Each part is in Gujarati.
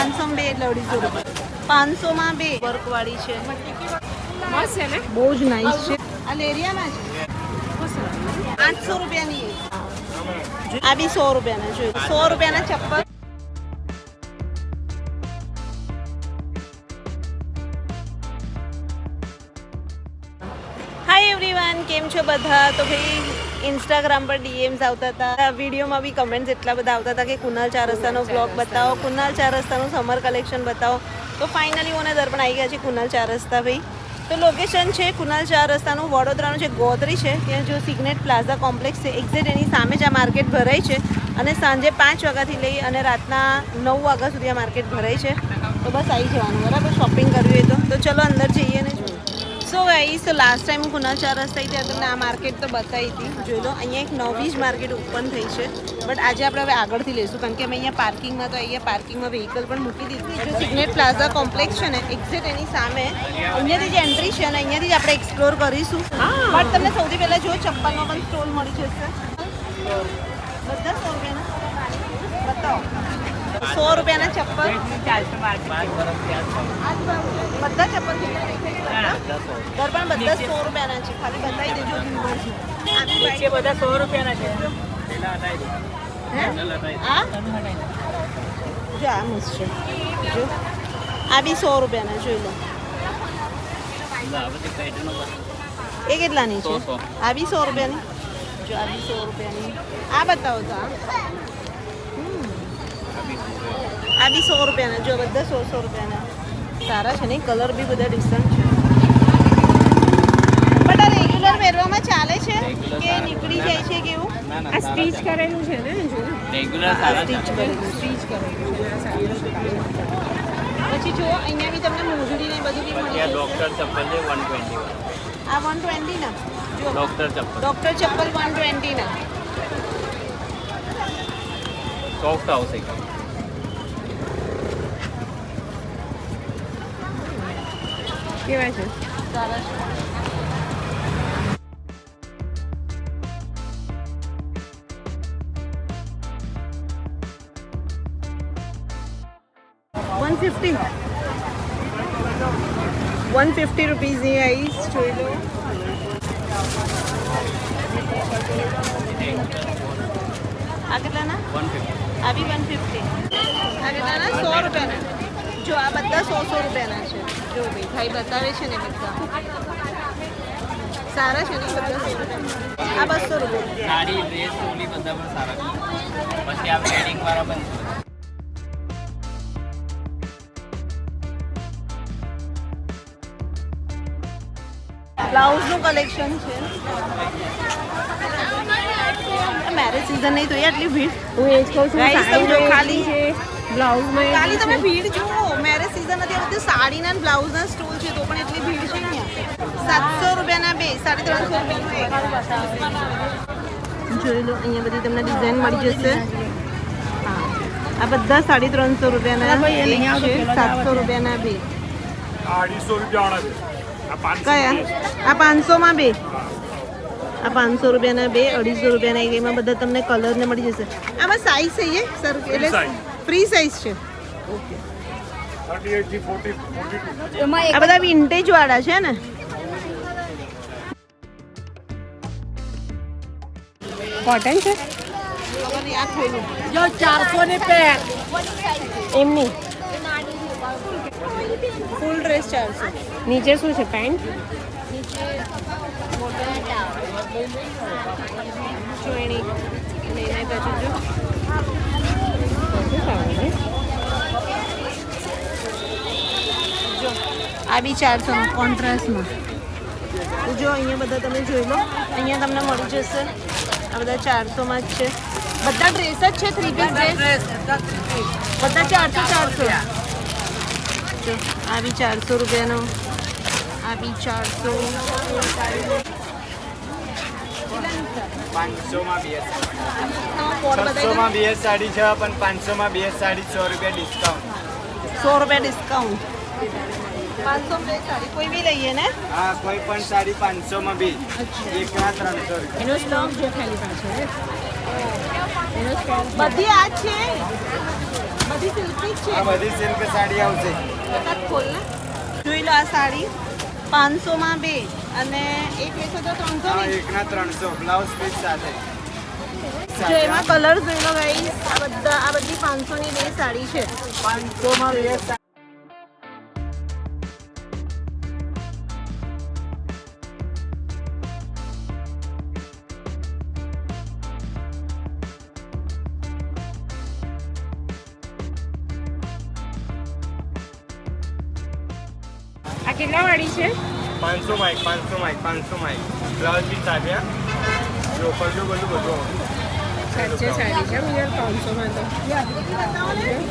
500 में 2 એટલે 250 રૂપિયા 500 માં 2 વર્કવાળી છે મસ્ત છે ને બહુ જ નાઈસ છે આ લેરિયામાં છે 800 રૂપિયાની આ બી 100 રૂપિયાના છે 100 રૂપિયાના ચપ્પલ હાય એવરીવન કેમ છો બધા તો ભાઈ ઇન્સ્ટાગ્રામ પર ડીએમ્સ આવતા હતા વિડીયોમાં બી કમેન્ટ્સ એટલા બધા આવતા હતા કે કુનાલ 4 રસ્તાનો બ્લોગ બતાવો કુનાલ 4 રસ્તાનું સમર કલેક્શન બતાવો તો ફાઇનલી મને દર્પણ આવી ગયા છે કુનાલ 4 રસ્તા ભાઈ તો લોકેશન છે કુનાલ 4 રસ્તાનું વડોદરાનું જે ગોત્રી છે ત્યાં જો સિગ્નેટ પ્લાઝા કોમ્પ્લેક્સ છે એક્ઝેક્ટ એની સામે જ આ માર્કેટ ભરાય છે અને સાંજે 5 વાગ્યાથી લઈ અને રાતના 9 વાગ્યા સુધી આ માર્કેટ ભરાય છે તો બસ આવી જવાનું બરાબર શોપિંગ કરવી હોય તો ચલો અંદર જઈએ ને જોઈએ સો ગાઈસ તો લાસ્ટ ટાઈમ હું કુનાલ 4 રસ્તા આવી ત્યારે તમને આ માર્કેટ તો બતાવી હતી જોઈ લો અહીંયા એક નવી જ માર્કેટ ઓપન થઈ છે બટ આજે આપણે હવે આગળથી લઈશું કારણ કે અમે અહીંયા પાર્કિંગમાં તો અહીંયા પાર્કિંગમાં વ્હીકલ પણ મૂકી દીધી જો સિગ્નેટ પ્લાઝા કોમ્પ્લેક્સ છે ને એક્ઝેક્ટ એની સામે અહીંયાથી જ એન્ટ્રી છે અને અહીંયાથી જ આપણે એક્સપ્લોર કરીશું બટ તમને સૌથી પહેલાં જો ચપ્પલનો પણ સ્ટોલ મળી જશે બધા 100 રૂપિયાના બતાવો 100 રૂપિયાના ચપ્પલ બધા ચપ્પલ દર્પણ બધા 100 રૂપિયાના છે ખાલી બતાવી દેજો છે બધા 100 રૂપિયાના છે આ જો આ મસ્ત છે જો આ બી 100 રૂપિયાના જોઈ લો એ કેટલાની છે આ બી 100 રૂપિયાની જો આ બી 100 રૂપિયાની આ બતાવો તો આ બી 100 રૂપિયાના જો બધા 100 રૂપિયાના સારા છે ને કલર બી બધા ડિફરન્ટ છે બટ આ રેગ્યુલર પહેરવામાં ચાલે છે કે નીકળી જાય છે કેવું આ સ્ટીચ કરેલું છે ને જો રેગ્યુલર સારા સ્ટીચ કરેલું પછી જો અહીંયા બી તમને મોજડી ને બધું બી મળી જાય ડોક્ટર ચપ્પલ છે 120 આ 120 ના જો ડોક્ટર ચપ્પલ 120 ના સોફ્ટ આવશે કેવા છે સારા છે 150 રૂપીઝની આઈસ જોઈ લો આ કેટલાના 150 આ બી 150 આ કેટલાના 100 રૂપિયાના જો આ બધા 100 રૂપિયાના છે જો ભાઈ ભાઈ બતાવે છે ને બધા સારા છે ને બધા 100 રૂપિયા આ 200 રૂપિયા સાડી ડ્રેસ ઓલી બધા પણ સારા છે પછી આ વેડિંગ વાળા પણ બ્લાઉઝનું કલેક્શન છે મેરેજ સીઝન નહીં તો આટલી ભીડ હું એ જ કહું છું Guys, તમે જો ખાલી છે બ્લાઉઝમાં ખાલી તમે ભીડ જુઓ મેરેજ સીઝન નથી આ બધું સાડીના અને બ્લાઉઝના સ્ટોલ છે તો પણ એટલી ભીડ છે અહીંયા 700 રૂપિયાના 2 350 રૂપિયાનું એક જોઈ લો અહીંયા બધી તમને ડિઝાઇન મળી જશે હા આ બધા 350 રૂપિયાના એક છે 700 રૂપિયાના 2 250 રૂપિયા કયા આ 500 માં 2 આ 500 રૂપિયાના 2 250 રૂપિયાના એક એમાં બધા તમને કલર ને મળી જશે આમાં સાઈઝ છે એ સર એટલે ફ્રી સાઈઝ છે ઓકે 38 થી 42 આ બધા વિન્ટેજ વાળા છે ને કોટન છે આ ખોલું જો 400 ને પેક એમની ફૂલ ડ્રેસ 400 નીચે શું છે પેન્ટ ચોયણી લઈને બાજુ જો જો આ બી 400 કોન્ટ્રાસ્ટમાં તો જો અહીંયા બધા તમે જોઈ લો અહીંયા તમને મળી જશે આ બધા 400માં જ છે બધા ડ્રેસ જ છે 3 પીસ ડ્રેસ બધા 400 જો આ બી 400 રૂપિયાનો આ બી 400 500 માં 2 600 માં 2 સાડી છે પણ 500 માં 2 સાડી 100 રૂપિયા ડિસ્કાઉન્ટ 100 રૂપિયા ડિસ્કાઉન્ટ 500 में साड़ी कोई भी लइए ना હા કોઈ પણ સાડી 500 માં બી એકના 300 રૂપિયા એનો સ્ટોક છે ખાલી પાછળ એનો સ્ટોક બધી આ જ છે બધી સિલ્કી જ આ બધી સિલ્ક સાડી આવશે. છે એકાદ ખોલ ને જોઈ લો આ સાડી 500 માં બે અને એક લેશો તો 300 હા, ની એકના 300 બ્લાઉઝ પીસ સાથે. જો એમાં કલર જોઈ લો ગાઈસ આ બધી 500 ની બે સાડી છે 500 માં બે સાડી. આ કેટલા વાળી છે? 500 માં એક, 500 માં એક, 500 માં એક. બ્લાઉઝ પીસ સાથે હા. જો પલ્લુ બધું. સાચે સાડી છે મિનલ 500 માં તો.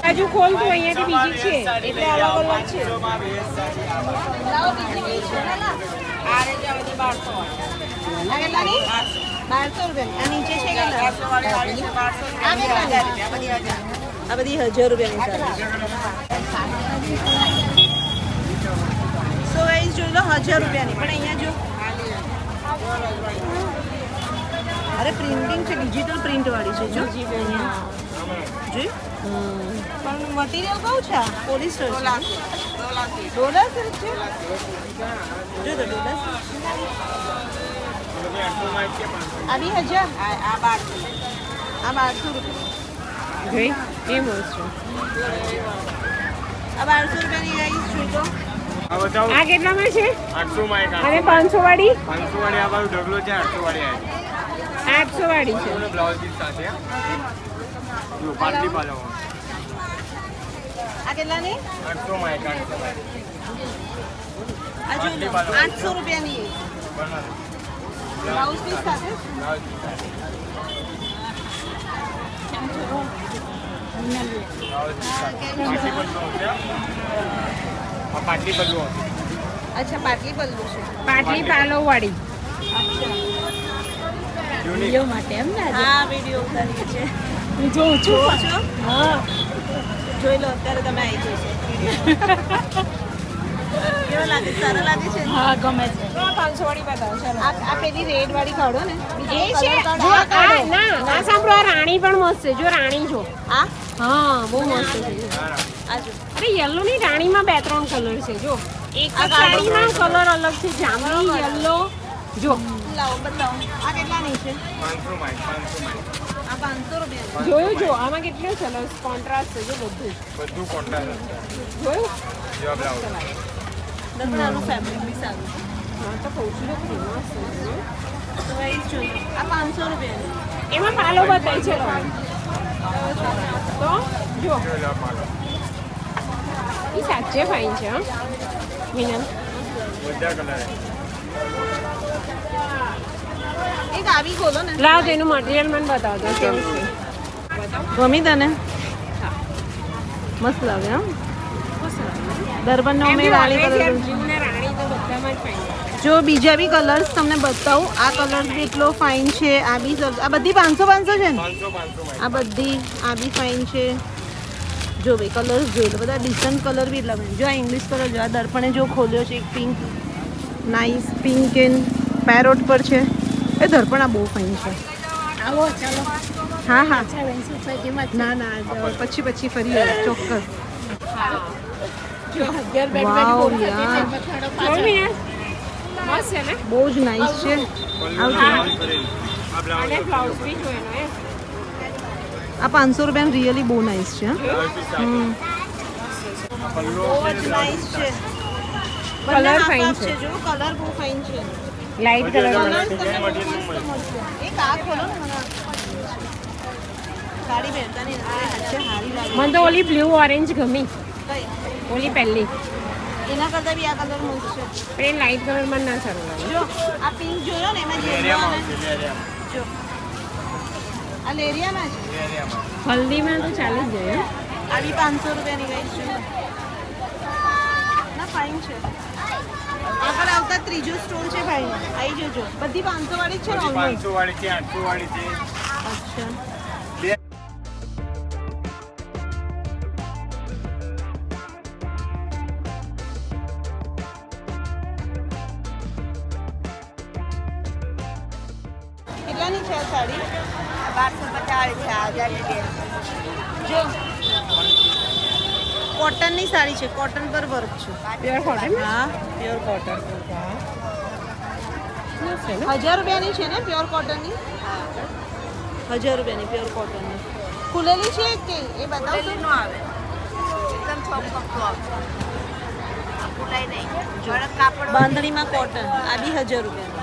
બાજુ ખોલ તો અહીંયાથી બીજી છે એટલે અલગ અલગ છે. 500 માં બે સાડી આવે. લાવો બીજી બે છે આ રે જે બધી 1200 આ કેટલાની 1200 રૂપિયા આ નીચે છે કેટલા 1200 વાળી સાડી છે 1200 આ કેટલાની આ બધી 1000 રૂપિયાની સાડી સો ગાઈસ જોઈ લો 1000 રૂપિયાની પણ અહીંયા જો અરે પ્રિન્ટિંગ છે ડિજિટલ પ્રિન્ટ વાળી છે જો જી પણ મટીરિયલ કયું છે આ પોલિસ્ટર છે ડોલા સિલ્ક છે જો તો ડોલા આ 2000 આ 1200 રૂપિયા જોઈ એ મસ્ત છે. આ 1200 રૂપિયાની ગાઈસ જોઈ લો આ બતાવો. આ કેટલામાં છે? 800 માં એક. અને 500 વાળી 500 વાળી આ બાજુ ઢગલો છે. 800 વાળી આવી. 800 વાળી છે. બ્લાઉઝ પીસ સાથે હા. જો પાટલી પાલો. આ કેટલાની 800 માં એક, 800 માં એક. આ જોઈ લો 800 રૂપિયાની બનાવો. બ્લાઉઝ પીસ સાથે બ્લાઉઝ પીસ સાથે. બ્લાઉઝ પીસ સાથે. પાટલી પલ્લુ આવશે હા. આ પાટલી પલ્લુ આવશે. અચ્છા પાટલી પલ્લુ છે પાટલી પાલો વાળી. યુનિક. માટે એમ ને આ વિડિયો ઉતારીએ છે હું જોઉં જોવો છો હા જોઈ લો અત્યારે તમે આવી જશો કેવો લાગે સારા લાગે છે હા ગમે છે. 500 વાળી બતાવો ચાલો. આ પેલી રેડ વાળી કાઢો ને એ છે જો આ ના સાંભળો આ રાણી પણ મસ્ત છે જો રાણી જો આ હા બહુ મસ્ત છે આ જો અરે યલો ની રાણીમાં 2-3 કલર છે જો એક જ સાડીમાં કલર અલગ છે જામની યલો જો લાવો બતાવો આ કેટલાની છે 500 માં એક, 500 માં એક. આ 500 રૂપિયા જોયું જો આમાં કેટલો સરસ કોન્ટ્રાસ્ટ છે જો બધું બધું કોન્ટ્રાસ્ટ છે. જોયું જો બ્લાઉઝ. દર્પણ આનું ફેબ્રિક બી સારું છે હા તો કહું છું ને મસ્ત છે. તો ગાઈસ જો આ 500 રૂપિયાની એમાં પાલો બતાવી છે તો જો જો લો પાલો. એ સાચે ફાઇન છે હા મિનલ બધા કલર. એક આવી ખોલો ને લાવ તો એનું મટીરિયલ મને બતાવજો કેવું છે ગમી તને મસ્ત લાગે હા દર્પણનો અમે રાણી કલર રાણી તો બધામાં જ ફાઇન જો બીજા બી કલર્સ તમને બતાવું આ કલર બી એટલો ફાઇન છે આ બી આ બધી 500 છે ને 500 માં એક. આ બધી આ બી ફાઇન છે જો ભાઈ કલર્સ જોઈ લો બધા ડિસન્ટ કલર બી એટલા ફાઇન જો આ ઇંગ્લિશ કલર જો આ દર્પણે જો ખોલ્યો છે એક pink nice pink and parrot પર છે એ દર્પણ આ બહુ ફાઇન છે આવો ચાલો હા હા સોસાયટીમાં ના ના પછી ફરી ચોક્કસ જો 11 બેડ વાવ યાર મસ્ત છે ને બહુ જ નાઇસ છે પલ્લુ આવજો. બ્લાઉઝ કરેલું. આ બ્લાઉઝ. અને બ્લાઉઝ બી જો એનો એ આ 500 રૂપિયાનું રિયલી બહુ નાઇસ છે બ્લાઉઝ પીસ સાથે. આ પલ્લુ બહુ આવશે, જ બ્લાઉઝ નાઇસ પીસ છે Colour કલર fine ફાઇન છે. છે જો કલર બહુ ફાઇન છે લાઈટ કલર મટીરિયલ કલર્સ તમને મટીરિયલ બહુ મસ્ત મળશે એક આ ખોલો ને મને સાડી પહેરતા નહીં સાચે હારી લાગે મને તો ઓલી બ્લુ ઓરેન્જ ગમી કઈ ઓલી પહેલી એના કરતાં બી આ કલર મસ્ત છે પણ એ લાઈટ કલર માં ના સારું લાગે જો આ પિંક જોયો ને એમાં એરિયામાં જેમાં આવશે, એરિયામાં. જો આ લેરિયામાં છે એરિયામાં. હલ્દીમાં તો ચાલી જ જાય હે? આ બી 500 રૂપિયાની ગઈ છે ના ફાઇન છે આગળ આવતા ત્રીજો સ્ટોર છે ભાઈ આવી જજો બધી 500 વાળી જ છે ને બધી almost? 500 વાળી છે, 800 વાળી છે. અચ્છા બે કેટલાની છે આ સાડી 1250 છે આ 1000 ની જો કોટનની સાડી છે, કોટન પર વર્ક છે. પ્યોર કોટન હા પ્યોર કોટન. મસ્ત છે ને 1000 રૂપિયાની છે ને પ્યોર કોટનની? 1000 રૂપિયાની પ્યોર કોટનની. ખુલેલી છે કે એ બતાવશો? બાંધણીમાં કોટન આ બી 1000 રૂપિયાની.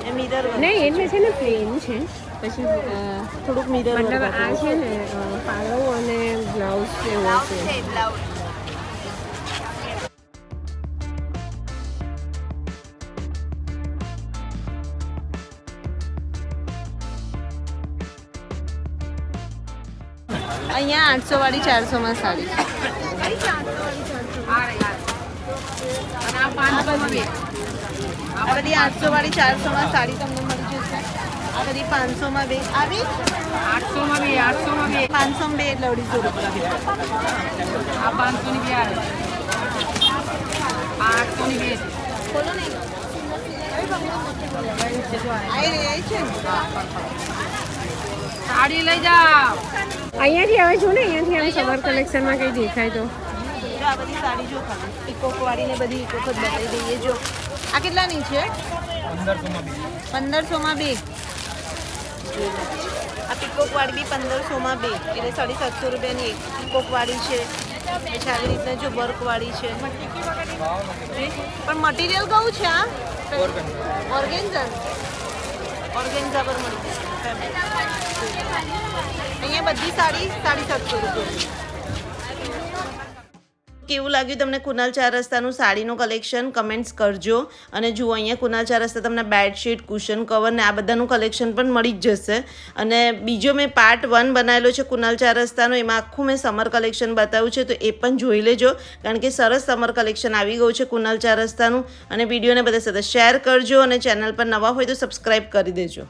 એ મિરર વર્ક નહીં એટલે છે ને પ્લેન છે પછી થોડુંક મિરર મતલબ વર્ક આ છે ને પાલવ અને બ્લાઉઝ એવો છે અહીંયા 800 વાળી 400 માં સાડી. આ બધી 800 વાળી 400 માં સાડી તમને મળી જશે. આ બધી 500 માં બે. આવી 800 માં બે 500 માં બે એટલે 250 રૂપિયા. આ 500 ની બે આવે 800 ની બે ખોલો ને. આવી છે ને? સાડી લઈ જાઓ અહીંયાથી આવે છો ને અહીંયાથી આમ સમર કલેક્શનમાં કંઈ દેખાય તો જો આ બધી સાડી જો ખાલી પીકોક વાળી ને બધી એક વખત બતાવી દઈએ. જો આ કેટલાની છે? 1500 માં બે. આ પીકોક વાળી બી 1500 માં બે એટલે 750 રૂપિયાની એક પીકોક વાળી છે. પછી આવી રીતના જો વર્ક વાળી છે. પણ મટીરિયલ કયું છે આ? ઓર્ગેન્ઝા. ઓર્ગેન્ઝા પર મળી જશે. અહીંયા બધી સાડી 750 રૂપિયા. કેવું લાગ્યું તમને કુનાલ 4 રસ્તાનું સાડીનું કલેક્શન? કમેન્ટ્સ કરજો. અને જુઓ અહીંયા કુનાલ 4 રસ્તા તમને બેડશીટ, કુશન કવર ને આ બધાનું કલેક્શન પણ મળી જ જશે. અને બીજો મેં પાર્ટ 1 બનાવેલો છે કુનાલ 4 રસ્તાનો, એમાં આખું મેં સમર કલેક્શન બતાવ્યું છે, તો એ પણ જોઈ લેજો કારણ કે સરસ સમર કલેક્શન આવી ગયું છે કુનાલ 4 રસ્તાનું. અને વિડીયોને બધા સાથે શેર કરજો અને ચેનલ પર નવા હોય તો સબસ્ક્રાઈબ કરી દેજો.